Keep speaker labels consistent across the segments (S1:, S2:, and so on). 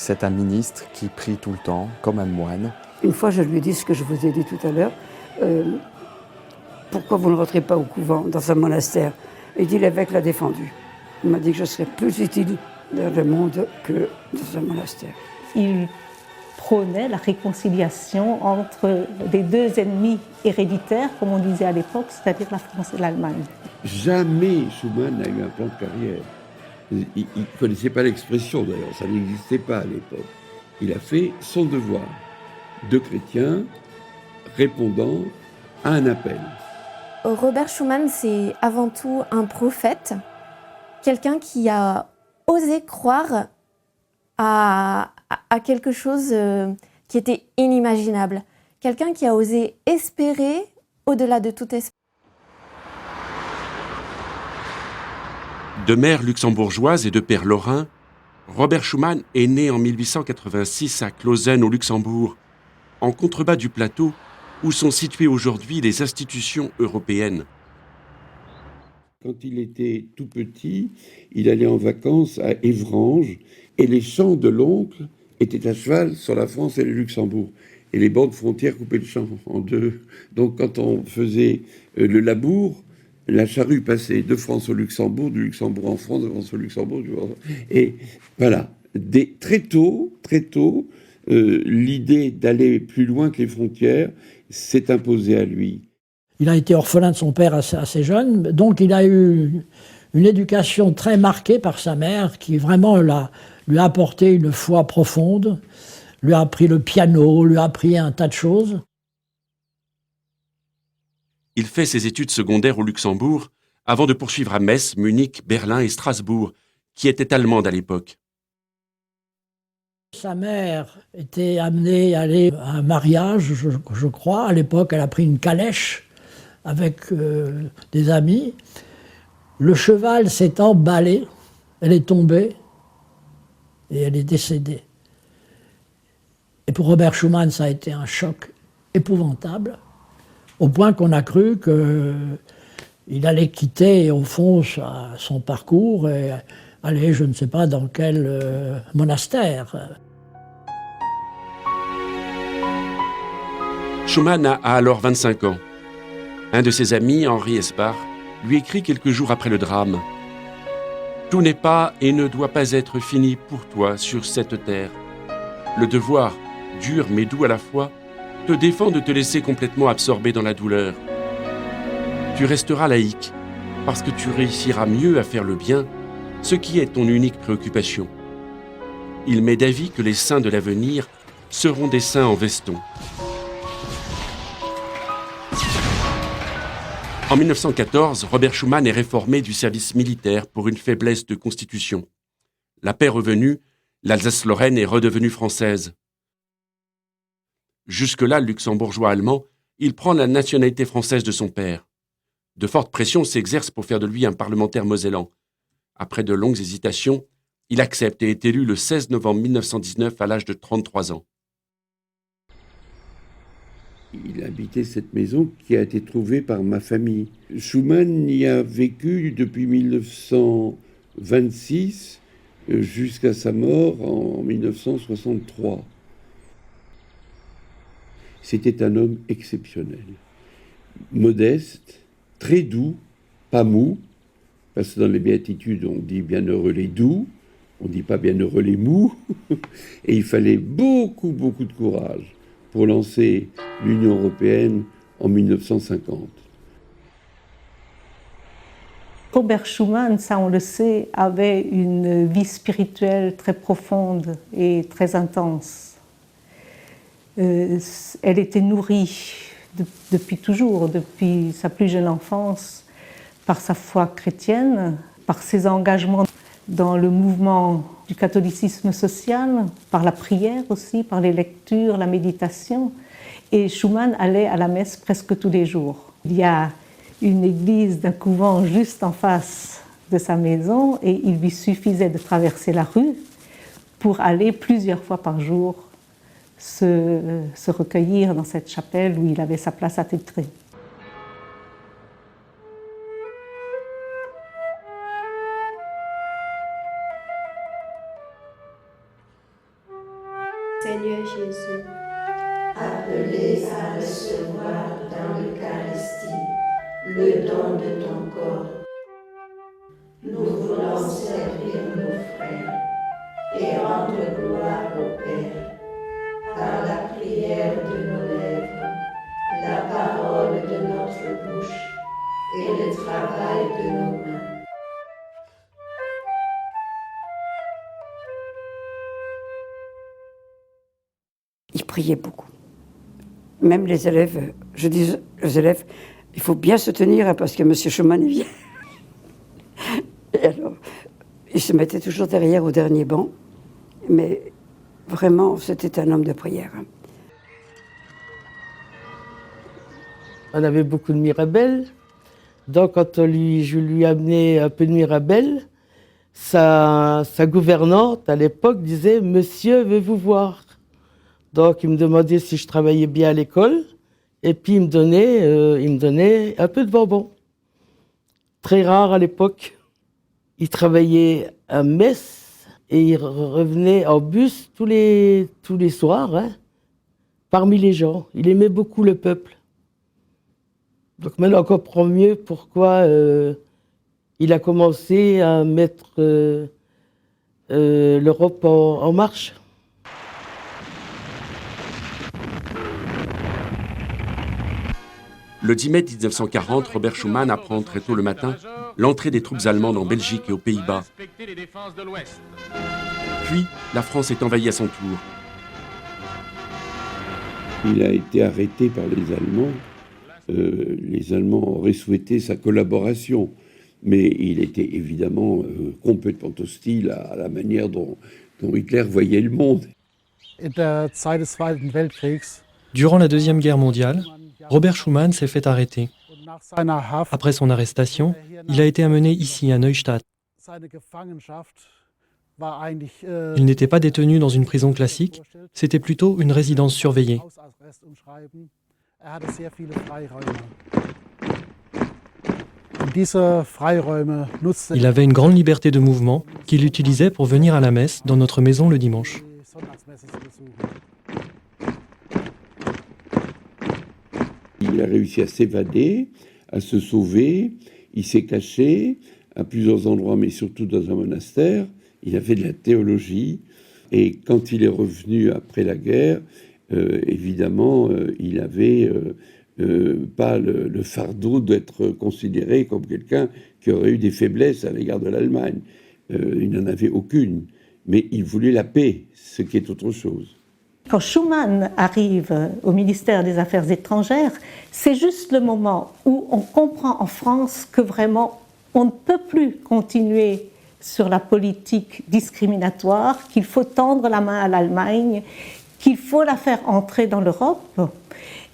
S1: C'est un ministre qui prie tout le temps, comme un moine.
S2: Une fois, je lui ai dit ce que je vous ai dit tout à l'heure. Pourquoi vous ne rentrez pas au couvent, dans un monastère? Il dit, l'évêque l'a défendu. Il m'a dit que je serais plus utile dans le monde que dans un monastère.
S3: Il prônait la réconciliation entre les deux ennemis héréditaires, comme on disait à l'époque, c'est-à-dire la France et l'Allemagne.
S4: Jamais Schuman n'a eu un plan de carrière. Il ne connaissait pas l'expression d'ailleurs, ça n'existait pas à l'époque. Il a fait son devoir de chrétien répondant à un appel.
S5: Robert Schuman, c'est avant tout un prophète, quelqu'un qui a osé croire à quelque chose qui était inimaginable, quelqu'un qui a osé espérer au-delà de toute espérance.
S6: De mère luxembourgeoise et de père lorrain, Robert Schuman est né en 1886 à Clausen au Luxembourg, en contrebas du plateau où sont situées aujourd'hui les institutions européennes.
S4: Quand il était tout petit, il allait en vacances à Évranges et les champs de l'oncle étaient à cheval sur la France et le Luxembourg. Et les bords de frontière coupaient le champ en deux. Donc quand on faisait le labour, la charrue passait de France au Luxembourg, du Luxembourg en France, de France au Luxembourg. Et voilà, très tôt, l'idée d'aller plus loin que les frontières s'est imposée à lui.
S7: Il a été orphelin de son père assez jeune, donc il a eu une éducation très marquée par sa mère qui vraiment lui a apporté une foi profonde, lui a appris le piano, lui a appris un tas de choses.
S6: Il fait ses études secondaires au Luxembourg avant de poursuivre à Metz, Munich, Berlin et Strasbourg, qui étaient allemandes à l'époque.
S7: Sa mère était amenée à aller à un mariage, je crois. À l'époque, elle a pris une calèche avec des amis. Le cheval s'est emballé, elle est tombée et elle est décédée. Et pour Robert Schuman, ça a été un choc épouvantable, au point qu'on a cru qu'il allait quitter, au fond, son parcours et aller, je ne sais pas dans quel monastère.
S6: Schuman a alors 25 ans. Un de ses amis, Henri Espard, lui écrit quelques jours après le drame. « Tout n'est pas et ne doit pas être fini pour toi sur cette terre. Le devoir, dur mais doux à la fois, te défend de te laisser complètement absorber dans la douleur. Tu resteras laïque, parce que tu réussiras mieux à faire le bien, ce qui est ton unique préoccupation. Il m'est d'avis que les saints de l'avenir seront des saints en veston. » En 1914, Robert Schuman est réformé du service militaire pour une faiblesse de constitution. La paix revenue, l'Alsace-Lorraine est redevenue française. Jusque-là, luxembourgeois allemand, il prend la nationalité française de son père. De fortes pressions s'exercent pour faire de lui un parlementaire mosellan. Après de longues hésitations, il accepte et est élu le 16 novembre 1919 à l'âge de 33 ans.
S4: Il habitait cette maison qui a été trouvée par ma famille. Schuman y a vécu depuis 1926 jusqu'à sa mort en 1963. C'était un homme exceptionnel, modeste, très doux, pas mou, parce que dans les béatitudes on dit bienheureux les doux, on ne dit pas bienheureux les mous, et il fallait beaucoup de courage pour lancer l'Union européenne en 1950.
S3: Robert Schuman, ça on le sait, avait une vie spirituelle très profonde et très intense. Elle était nourrie depuis toujours, depuis sa plus jeune enfance, par sa foi chrétienne, par ses engagements dans le mouvement du catholicisme social, par la prière aussi, par les lectures, la méditation. Et Schuman allait à la messe presque tous les jours. Il y a une église d'un couvent juste en face de sa maison et il lui suffisait de traverser la rue pour aller plusieurs fois par jour se recueillir dans cette chapelle où il avait sa place attitrée.
S8: Seigneur Jésus,
S9: appelés à recevoir dans l'Eucharistie le don de ton corps. Nous voulons servir nos frères et rendre gloire au Père par la prière de nos lèvres, la parole de notre bouche et le travail de nos mains.
S2: Il priait beaucoup. Même les élèves, je dis aux élèves, il faut bien se tenir hein, parce que M. Schumann vient. Et alors, il se mettait toujours derrière au dernier banc, mais vraiment, c'était un homme de prière. Hein.
S10: On avait beaucoup de Mirabelle, donc quand je lui amenais un peu de Mirabelle, sa gouvernante à l'époque disait « Monsieur veut vous voir ». Donc il me demandait si je travaillais bien à l'école, et puis il me donnait un peu de bonbons. Très rare à l'époque. Il travaillait à Metz et il revenait en bus tous les soirs, hein, parmi les gens. Il aimait beaucoup le peuple. Donc maintenant on comprend mieux pourquoi il a commencé à mettre l'Europe en marche.
S6: Le 10 mai 1940, Robert Schuman apprend très tôt le matin l'entrée des troupes allemandes en Belgique et aux Pays-Bas. Puis, la France est envahie à son tour.
S4: Il a été arrêté par les Allemands. Les Allemands auraient souhaité sa collaboration, mais il était évidemment complètement hostile à la manière dont Hitler voyait le monde.
S11: Durant la Deuxième Guerre mondiale, Robert Schuman s'est fait arrêter. Après son arrestation, il a été amené ici à Neustadt. Il n'était pas détenu dans une prison classique, c'était plutôt une résidence surveillée. Il avait une grande liberté de mouvement qu'il utilisait pour venir à la messe dans notre maison le dimanche.
S4: Il a réussi à s'évader, à se sauver, il s'est caché à plusieurs endroits, mais surtout dans un monastère. Il a fait de la théologie, et quand il est revenu après la guerre, évidemment, il n'avait pas le fardeau d'être considéré comme quelqu'un qui aurait eu des faiblesses à l'égard de l'Allemagne. Il n'en avait aucune, mais il voulait la paix, ce qui est autre chose.
S3: Quand Schuman arrive au ministère des Affaires étrangères, c'est juste le moment où on comprend en France que vraiment on ne peut plus continuer sur la politique discriminatoire, qu'il faut tendre la main à l'Allemagne, qu'il faut la faire entrer dans l'Europe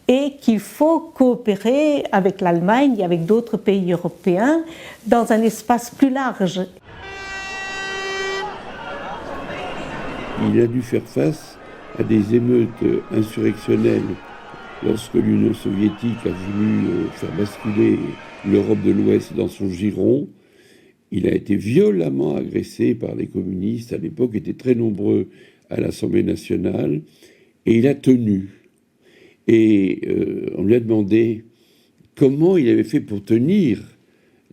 S3: et qu'il faut coopérer avec l'Allemagne et avec d'autres pays européens dans un espace plus large.
S4: Il a dû faire face à des émeutes insurrectionnelles lorsque l'Union soviétique a voulu faire basculer l'Europe de l'Ouest dans son giron. Il a été violemment agressé par les communistes, à l'époque étaient très nombreux à l'Assemblée nationale, et il a tenu. Et on lui a demandé comment il avait fait pour tenir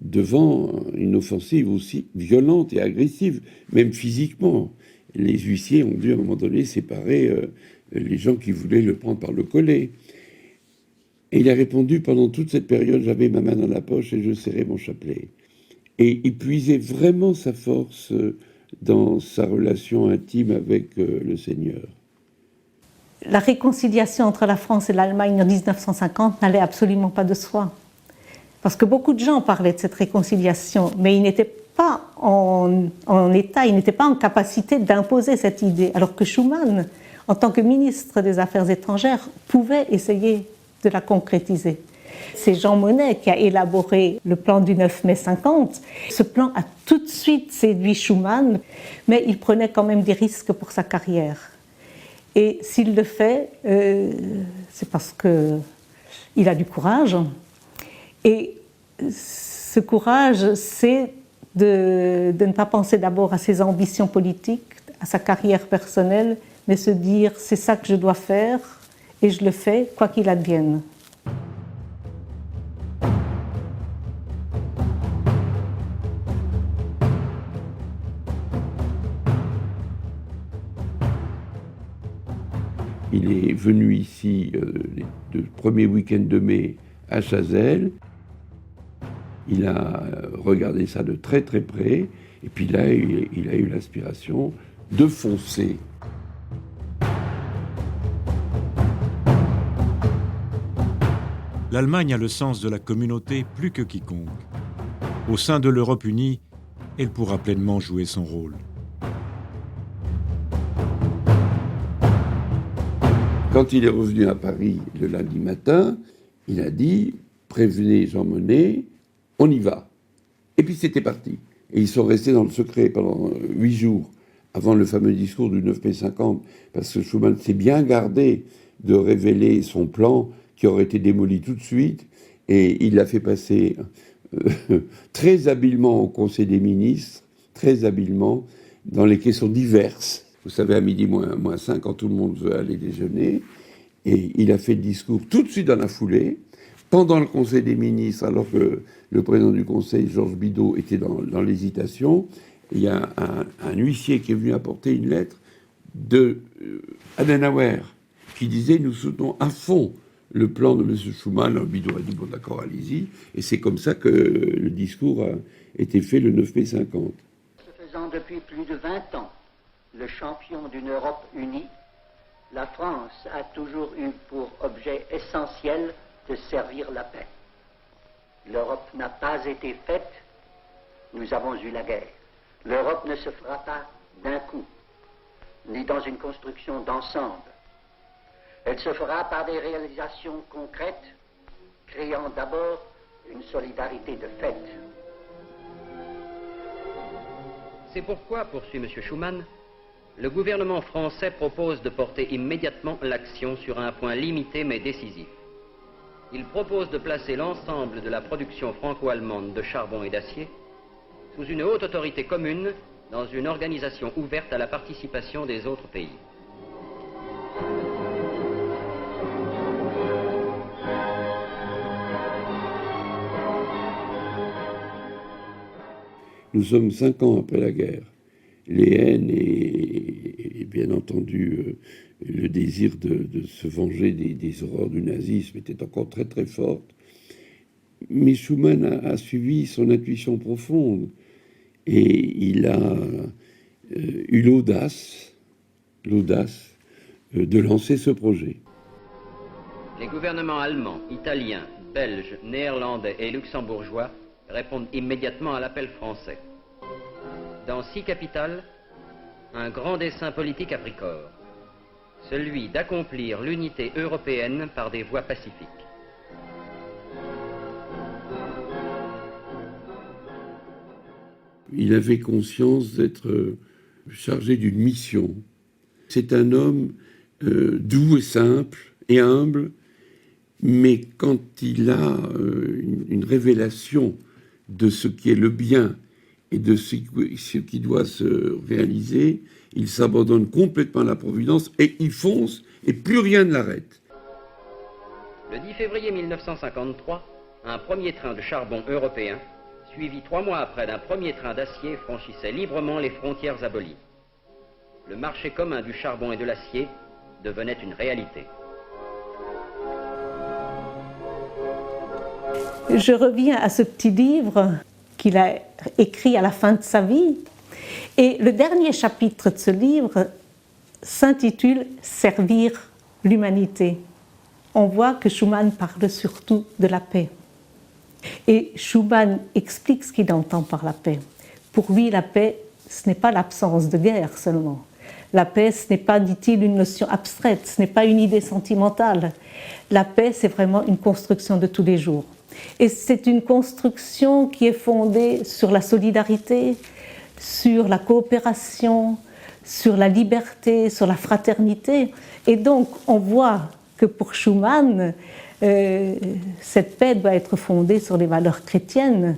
S4: devant une offensive aussi violente et agressive, même physiquement. Les huissiers ont dû à un moment donné séparer les gens qui voulaient le prendre par le collet. Et il a répondu, pendant toute cette période, j'avais ma main dans la poche et je serrais mon chapelet. Et il puisait vraiment sa force dans sa relation intime avec le Seigneur.
S3: La réconciliation entre la France et l'Allemagne en 1950 n'allait absolument pas de soi. Parce que beaucoup de gens parlaient de cette réconciliation, mais ils n'étaient pas en état, il n'était pas en capacité d'imposer cette idée, alors que Schuman, en tant que ministre des Affaires étrangères, pouvait essayer de la concrétiser. C'est Jean Monnet qui a élaboré le plan du 9 mai 50. Ce plan a tout de suite séduit Schuman, mais il prenait quand même des risques pour sa carrière. Et s'il le fait, c'est parce qu'il a du courage. Et ce courage, c'est de ne pas penser d'abord à ses ambitions politiques, à sa carrière personnelle, mais se dire c'est ça que je dois faire et je le fais quoi qu'il advienne.
S4: Il est venu ici le premier week-end de mai à Chazelles. Il a regardé ça de très très près. Et puis là, il a eu l'inspiration de foncer.
S8: L'Allemagne a le sens de la communauté plus que quiconque. Au sein de l'Europe unie, elle pourra pleinement jouer son rôle.
S4: Quand il est revenu à Paris le lundi matin, il a dit « Prévenez Jean Monnet, on y va ». Et puis c'était parti. Et ils sont restés dans le secret pendant 8 jours, avant le fameux discours du 9 mai 50, parce que Schuman s'est bien gardé de révéler son plan qui aurait été démoli tout de suite, et il l'a fait passer très habilement au Conseil des ministres, très habilement, dans les questions diverses. Vous savez, à midi moins 5, quand tout le monde veut aller déjeuner, et il a fait le discours tout de suite dans la foulée, pendant le Conseil des ministres, alors que le président du Conseil, Georges Bidault, était dans l'hésitation. Il y a un huissier qui est venu apporter une lettre de Adenauer, qui disait « Nous soutenons à fond le plan de M. Schuman ». Bidault a dit « Bon d'accord, allez-y ». Et c'est comme ça que le discours a été fait le 9 mai 50.
S12: Se faisant depuis plus de 20 ans le champion d'une Europe unie, la France a toujours eu pour objet essentiel de servir la paix. L'Europe n'a pas été faite, nous avons eu la guerre. L'Europe ne se fera pas d'un coup, ni dans une construction d'ensemble. Elle se fera par des réalisations concrètes, créant d'abord une solidarité de fait.
S13: C'est pourquoi, poursuit M. Schuman, le gouvernement français propose de porter immédiatement l'action sur un point limité mais décisif. Il propose de placer l'ensemble de la production franco-allemande de charbon et d'acier sous une haute autorité commune dans une organisation ouverte à la participation des autres pays.
S4: Nous sommes 5 ans après la guerre. Les haines et bien entendu le désir de se venger des horreurs du nazisme était encore très très forte. Mais Schuman a suivi son intuition profonde et il a eu l'audace de lancer ce projet.
S13: Les gouvernements allemands, italiens, belges, néerlandais et luxembourgeois répondent immédiatement à l'appel français. Dans 6 capitales, un grand dessein politique a pris corps, celui d'accomplir l'unité européenne par des voies pacifiques.
S4: Il avait conscience d'être chargé d'une mission. C'est un homme doux et simple et humble, mais quand il a une révélation de ce qui est le bien et de ce qui doit se réaliser, il s'abandonne complètement à la Providence et il fonce et plus rien ne l'arrête.
S13: Le 10 février 1953, un premier train de charbon européen, suivi 3 mois après d'un premier train d'acier, franchissait librement les frontières abolies. Le marché commun du charbon et de l'acier devenait une réalité.
S3: Je reviens à ce petit livre qu'il a écrit à la fin de sa vie. Et le dernier chapitre de ce livre s'intitule « Servir l'humanité ». On voit que Schuman parle surtout de la paix. Et Schuman explique ce qu'il entend par la paix. Pour lui, la paix, ce n'est pas l'absence de guerre seulement. La paix, ce n'est pas, dit-il, une notion abstraite, ce n'est pas une idée sentimentale. La paix, c'est vraiment une construction de tous les jours. Et c'est une construction qui est fondée sur la solidarité, sur la coopération, sur la liberté, sur la fraternité. Et donc, on voit que pour Schuman, cette paix doit être fondée sur les valeurs chrétiennes,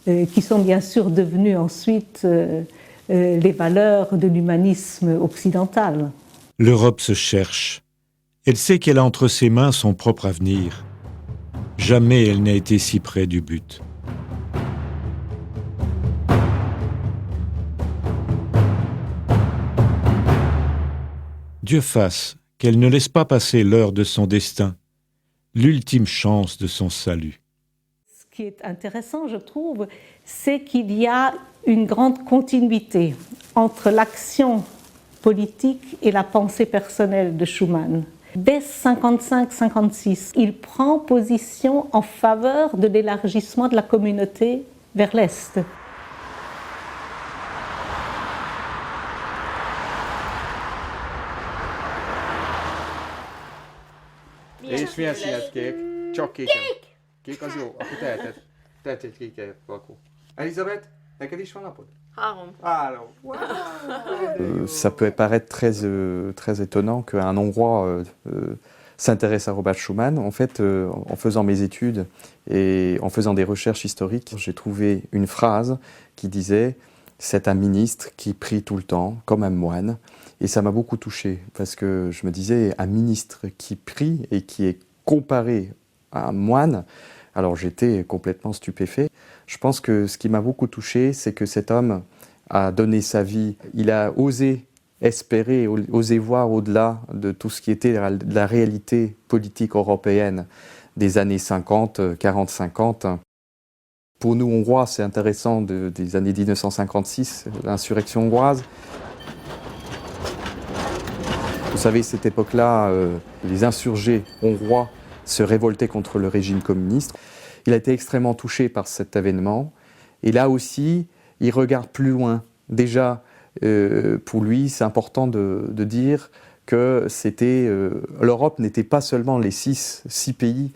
S3: qui sont bien sûr devenues ensuite les valeurs de l'humanisme occidental.
S8: L'Europe se cherche. Elle sait qu'elle a entre ses mains son propre avenir. Jamais elle n'a été si près du but. Dieu fasse qu'elle ne laisse pas passer l'heure de son destin, l'ultime chance de son salut.
S3: Ce qui est intéressant, je trouve, c'est qu'il y a une grande continuité entre l'action politique et la pensée personnelle de Schuman. Dès 1955-56, il prend position en faveur de l'élargissement de la communauté vers l'Est.
S14: És milyen színes kék? Csak kék. Kék az jó, akkor tehet egy kéket, akkor. Elisabeth, neked is van napod? 3.
S1: Ça peut paraître très étonnant qu'un Hongrois s'intéresse à Robert Schuman. En fait, en faisant mes études et en faisant des recherches historiques, j'ai trouvé une phrase qui disait « C'est un ministre qui prie tout le temps, comme un moine ». Et ça m'a beaucoup touché, parce que je me disais, un ministre qui prie et qui est comparé à un moine, alors j'étais complètement stupéfait. Je pense que ce qui m'a beaucoup touché, c'est que cet homme a donné sa vie. Il a osé espérer, osé voir au-delà de tout ce qui était la réalité politique européenne des années 50, 40-50. Pour nous, Hongrois, c'est intéressant des années 1956, l'insurrection hongroise. Vous savez, cette époque-là, les insurgés hongrois se révoltaient contre le régime communiste. Il a été extrêmement touché par cet événement. Et là aussi, il regarde plus loin. Déjà, pour lui, c'est important de dire que l'Europe n'était pas seulement les six pays.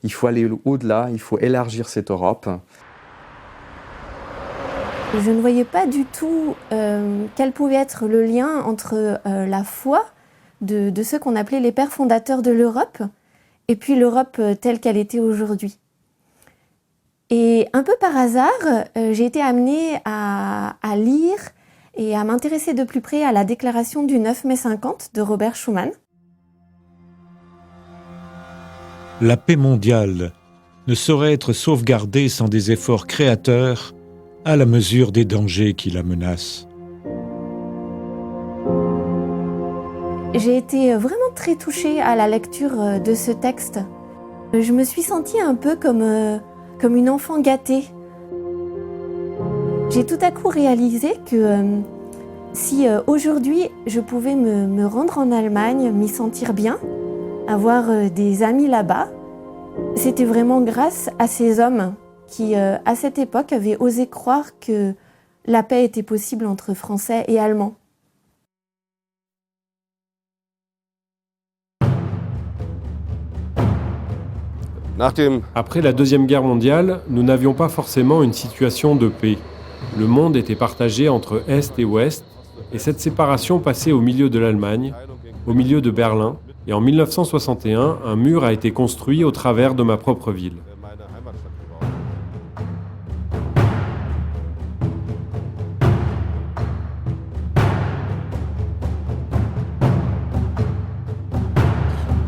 S1: Il faut aller au-delà, il faut élargir cette Europe.
S5: Je ne voyais pas du tout quel pouvait être le lien entre la foi de ceux qu'on appelait les pères fondateurs de l'Europe et puis l'Europe telle qu'elle était aujourd'hui. Et un peu par hasard, j'ai été amenée à lire et à m'intéresser de plus près à la déclaration du 9 mai 50 de Robert Schuman.
S8: La paix mondiale ne saurait être sauvegardée sans des efforts créateurs à la mesure des dangers qui la menacent.
S5: J'ai été vraiment très touchée à la lecture de ce texte. Je me suis sentie un peu comme une enfant gâtée. J'ai tout à coup réalisé que si aujourd'hui je pouvais me rendre en Allemagne, m'y sentir bien, avoir des amis là-bas, c'était vraiment grâce à ces hommes qui, à cette époque, avaient osé croire que la paix était possible entre Français et Allemands.
S15: Après la Deuxième Guerre mondiale, nous n'avions pas forcément une situation de paix. Le monde était partagé entre Est et Ouest, et cette séparation passait au milieu de l'Allemagne, au milieu de Berlin, et en 1961, un mur a été construit au travers de ma propre ville.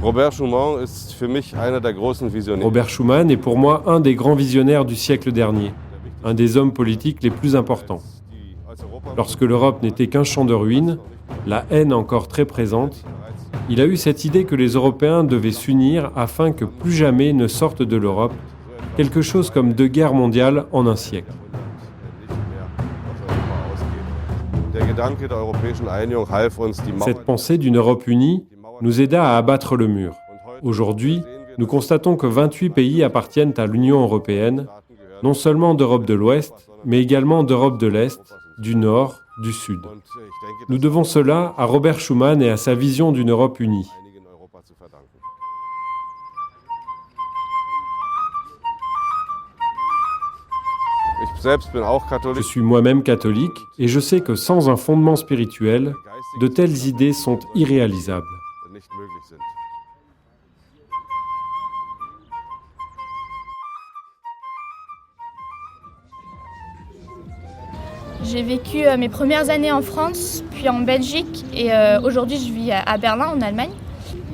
S16: Robert Schuman
S15: est pour moi un des grands visionnaires du siècle dernier, un des hommes politiques les plus importants. Lorsque l'Europe n'était qu'un champ de ruines, la haine encore très présente, il a eu cette idée que les Européens devaient s'unir afin que plus jamais ne sorte de l'Europe quelque chose comme 2 guerres mondiales en un siècle. Cette pensée d'une Europe unie nous aida à abattre le mur. Aujourd'hui, nous constatons que 28 pays appartiennent à l'Union européenne, non seulement d'Europe de l'Ouest, mais également d'Europe de l'Est, du Nord, du Sud. Nous devons cela à Robert Schuman et à sa vision d'une Europe unie. Je suis moi-même catholique et je sais que sans un fondement spirituel, de telles idées sont irréalisables.
S16: J'ai vécu mes premières années en France, puis en Belgique, et aujourd'hui je vis à Berlin, en Allemagne.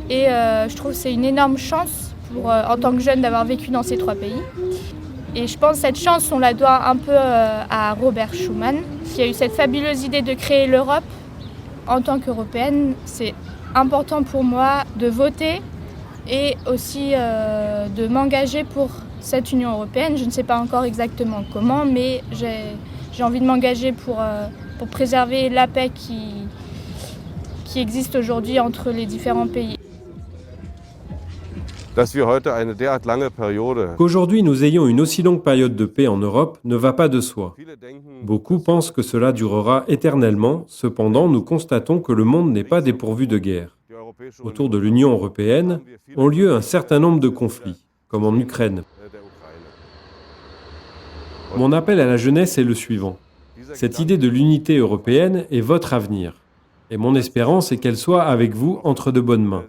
S16: Et je trouve que c'est une énorme chance en tant que jeune d'avoir vécu dans ces 3 pays. Et je pense que cette chance, on la doit un peu à Robert Schuman, qui a eu cette fabuleuse idée de créer l'Europe. En tant qu'Européenne, c'est important pour moi de voter et aussi de m'engager pour cette Union européenne. Je ne sais pas encore exactement comment, mais j'ai envie de m'engager pour préserver la paix qui existe aujourd'hui entre les différents pays.
S15: Qu'aujourd'hui nous ayons une aussi longue période de paix en Europe ne va pas de soi. Beaucoup pensent que cela durera éternellement, cependant nous constatons que le monde n'est pas dépourvu de guerre. Autour de l'Union européenne ont lieu un certain nombre de conflits, comme en Ukraine. Mon appel à la jeunesse est le suivant. Cette idée de l'unité européenne est votre avenir. Et mon espérance est qu'elle soit avec vous entre de bonnes mains.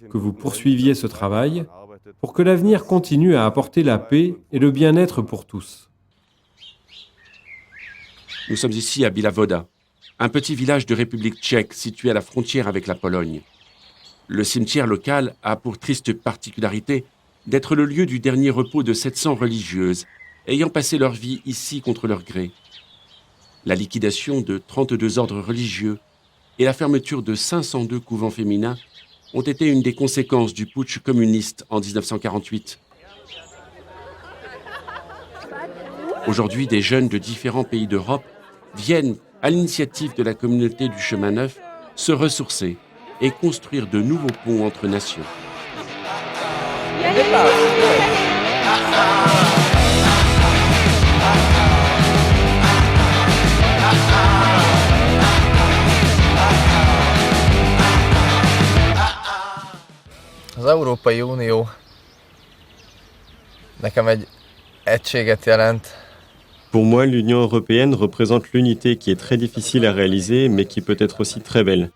S15: Que vous poursuiviez ce travail pour que l'avenir continue à apporter la paix et le bien-être pour tous.
S6: Nous sommes ici à Bílavoda, un petit village de République tchèque situé à la frontière avec la Pologne. Le cimetière local a pour triste particularité d'être le lieu du dernier repos de 700 religieuses ayant passé leur vie ici contre leur gré. La liquidation de 32 ordres religieux et la fermeture de 502 couvents féminins ont été une des conséquences du putsch communiste en 1948. Aujourd'hui, des jeunes de différents pays d'Europe viennent, à l'initiative de la communauté du Chemin Neuf, se ressourcer et construire de nouveaux ponts entre nations.
S17: Az Európai Unió nekem egy egységet jelent.
S18: Pour moi, l'Union européenne représente l'unité qui est très difficile à réaliser, mais qui peut être aussi très belle.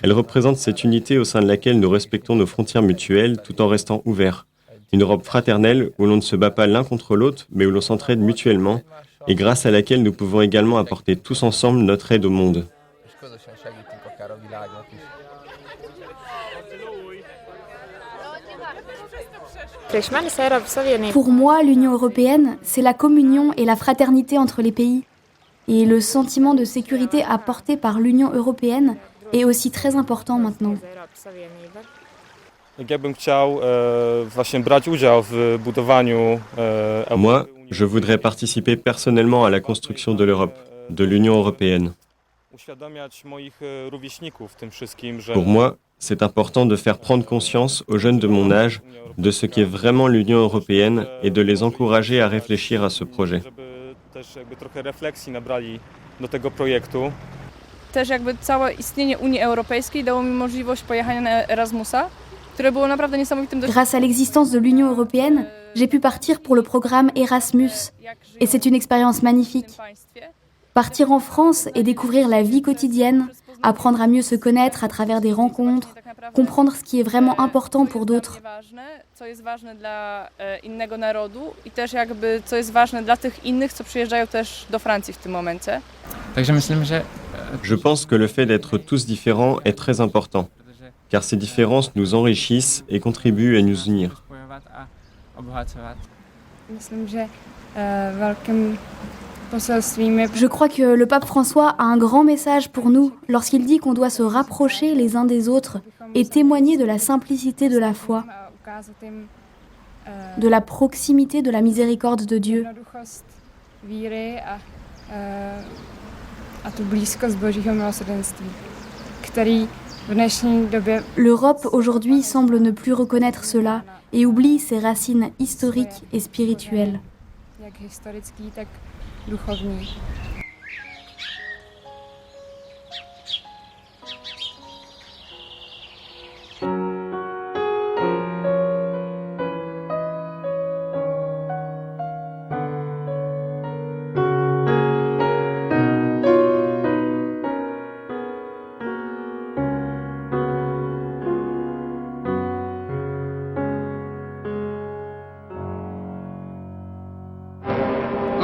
S18: Elle représente cette unité au sein de laquelle nous respectons nos frontières mutuelles tout en restant ouverts. Une Europe fraternelle où l'on ne se bat pas l'un contre l'autre, mais où l'on s'entraide mutuellement, et grâce à laquelle nous pouvons également apporter tous ensemble notre aide au monde.
S19: Pour moi, l'Union européenne, c'est la communion et la fraternité entre les pays. Et le sentiment de sécurité apporté par l'Union européenne est aussi très important maintenant.
S18: Moi, je voudrais participer personnellement à la construction de l'Europe, de l'Union européenne. Pour moi, c'est important de faire prendre conscience aux jeunes de mon âge de ce qu'est vraiment l'Union européenne et de les encourager à réfléchir à ce projet.
S20: Też jakby całe istnienie Unii Europejskiej dało mi możliwość pojechania na Erasmusa, które było naprawdę niesamowitym doświadczeniem.
S19: Grâce à l'existence de l'Union européenne, j'ai pu partir pour le programme Erasmus. Et c'est une expérience magnifique. Partir en France et découvrir la vie quotidienne, apprendre à mieux se connaître à travers des rencontres, comprendre ce qui est vraiment important pour d'autres.
S20: Co jest ważne dla innego narodu i też jakby co jest ważne dla tych innych, co przyjeżdżają też do Francji w tym momencie.
S18: Je pense que le fait d'être tous différents est très important, car ces différences nous enrichissent et contribuent à nous unir.
S19: Je crois que le pape François a un grand message pour nous lorsqu'il dit qu'on doit se rapprocher les uns des autres et témoigner de la simplicité de la foi, de la proximité de la miséricorde de Dieu. L'Europe aujourd'hui semble ne plus reconnaître cela et oublie ses racines historiques et spirituelles.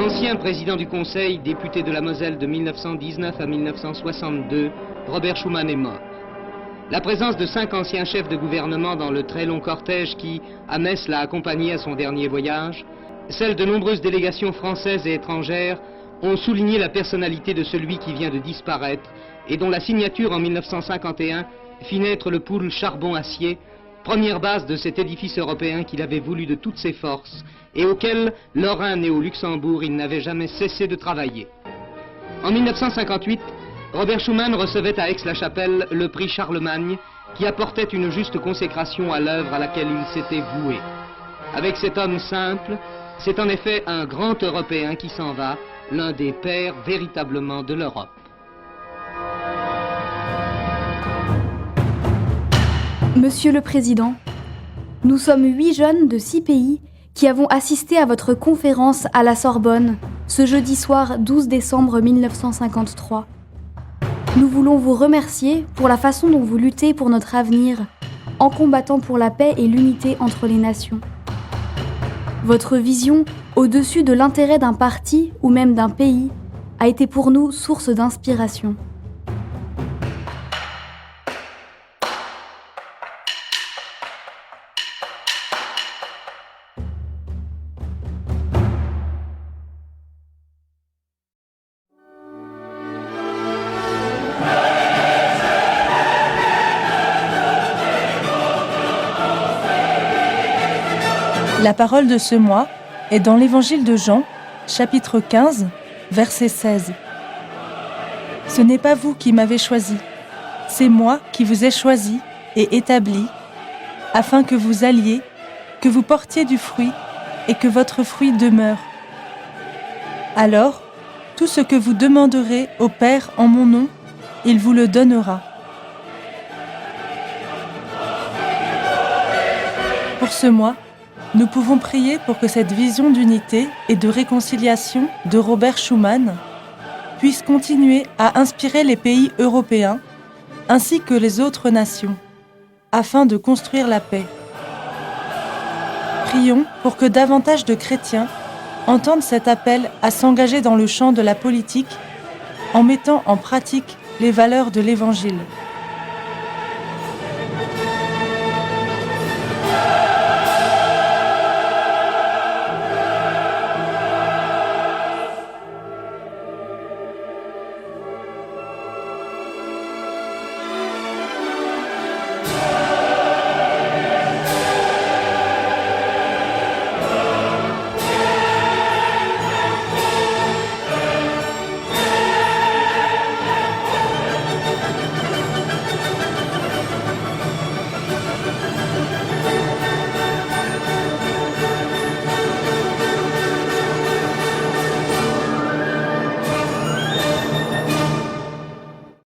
S13: L'ancien président du Conseil, député de la Moselle de 1919 à 1962, Robert Schuman est mort. La présence de 5 anciens chefs de gouvernement dans le très long cortège qui, à Metz, l'a accompagné à son dernier voyage, celle de nombreuses délégations françaises et étrangères ont souligné la personnalité de celui qui vient de disparaître et dont la signature en 1951 fit naître le pool charbon-acier, première base de cet édifice européen qu'il avait voulu de toutes ses forces et auquel, Lorrain né au Luxembourg, il n'avait jamais cessé de travailler. En 1958, Robert Schuman recevait à Aix-la-Chapelle le prix Charlemagne qui apportait une juste consécration à l'œuvre à laquelle il s'était voué. Avec cet homme simple, c'est en effet un grand Européen qui s'en va, l'un des pères véritablement de l'Europe.
S19: Monsieur le Président, nous sommes 8 jeunes de 6 pays qui avons assisté à votre conférence à la Sorbonne ce jeudi soir 12 décembre 1953. Nous voulons vous remercier pour la façon dont vous luttez pour notre avenir, en combattant pour la paix et l'unité entre les nations. Votre vision, au-dessus de l'intérêt d'un parti ou même d'un pays, a été pour nous source d'inspiration.
S21: La parole de ce mois est dans l'Évangile de Jean, chapitre 15, verset 16. « Ce n'est pas vous qui m'avez choisi, c'est moi qui vous ai choisi et établi, afin que vous alliez, que vous portiez du fruit et que votre fruit demeure. Alors, tout ce que vous demanderez au Père en mon nom, il vous le donnera. » Pour ce mois, nous pouvons prier pour que cette vision d'unité et de réconciliation de Robert Schuman puisse continuer à inspirer les pays européens ainsi que les autres nations, afin de construire la paix. Prions pour que davantage de chrétiens entendent cet appel à s'engager dans le champ de la politique en mettant en pratique les valeurs de l'Évangile.